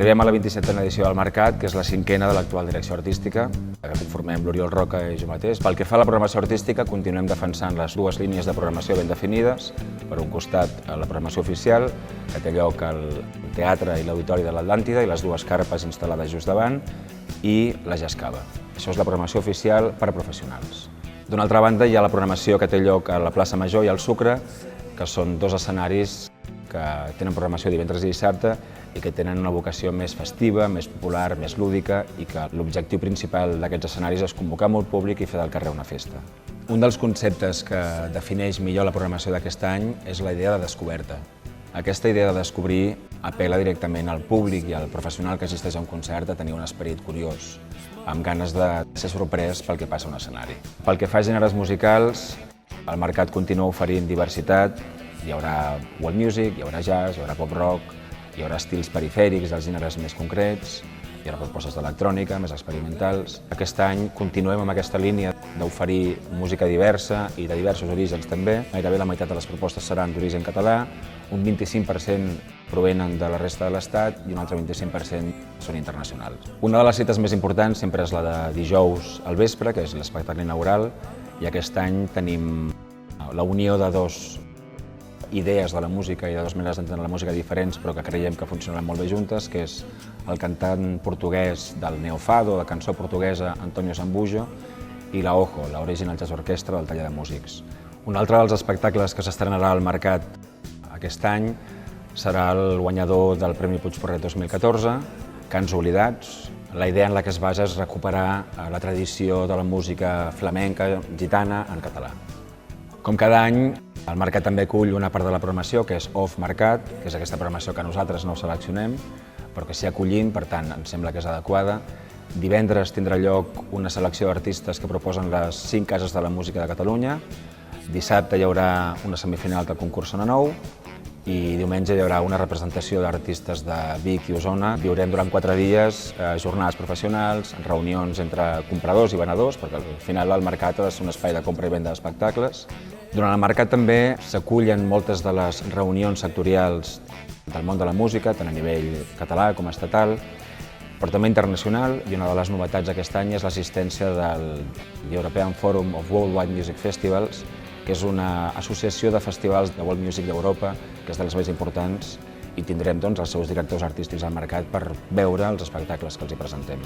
Arribem a la 27a edició del Mercat, que és la 5a de l'actual direcció artística, que conformem l'Oriol Roca i jo mateix. Pel que fa a la programació artística, continuem defensant les dues línies de programació ben definides. Per un costat, la programació oficial, que té lloc al Teatre i l'Auditori de l'Atlàntida i les dues carpes instal·lades just davant, i la Jascava. Això és la programació oficial per a professionals. D'una altra banda, hi ha la programació que té lloc a la plaça Major i al Sucre, que són dos escenaris que tenen programació divendres i dissabte i que tenen una vocació més festiva, més popular, més lúdica i que l'objectiu principal d'aquests escenaris és convocar molt públic i fer del carrer una festa. Un dels conceptes que defineix millor la programació d'aquest any és la idea de descoberta. Aquesta idea de descobrir apel·la directament al públic i al professional que assisteix a un concert a tenir un esperit curiós, amb ganes de ser sorprès pel que passa a un escenari. Pel que fa a gèneres musicals, el Mercat continua oferint diversitat. Hi haurà world music, hi haurà jazz, hi haurà pop rock, hi haurà estils perifèrics dels gèneres més concrets, hi haurà propostes d'electrònica, més experimentals. Aquest any continuem amb aquesta línia d'oferir música diversa i de diversos orígens també. Gairebé la meitat de les propostes seran d'origen català, un 25% provenen de la resta de l'Estat i un altre 25% són internacionals. Una de les cites més importants sempre és la de dijous al vespre, que és l'espectacle inaugural, i aquest any tenim la unió de dos idees de la música i de dues maneres d'entendre la música diferents, però que creiem que funcionaran molt bé juntes, que és el cantant portuguès del neofado, de cançó portuguesa, Antonio Zambujo, i la Ojo, l'Original Jazz Orchestra del taller de músics. Un altre dels espectacles que s'estrenarà al Mercat aquest any serà el guanyador del Premi Puigporret 2014, Cants Oblidats. La idea en la que es basa és recuperar la tradició de la música flamenca gitana en català. Com cada any, el Mercat també acull una part de la programació que és Off Mercat, que és aquesta programació que nosaltres no seleccionem, però que s'hi acollim, per tant, ens sembla que és adequada. Divendres tindrà lloc una selecció d'artistes que proposen les 5 cases de la música de Catalunya. Dissabte hi haurà una semifinal del concurs Sona Nou i diumenge hi haurà una representació d'artistes de Vic i Osona. Viurem durant 4 dies jornades professionals, reunions entre compradors i venedors, perquè al final el Mercat ha de ser un espai de compra i venda d'espectacles. Durant el Mercat també s'acullen moltes de les reunions sectorials del món de la música, tant a nivell català com estatal, però també internacional, i una de les novetats aquest any és l'assistència del European Forum of Worldwide Music Festivals, que és una associació de festivals de world music d'Europa, que és de les més importants, i tindrem els seus directors artístics al Mercat per veure els espectacles que els hi presentem.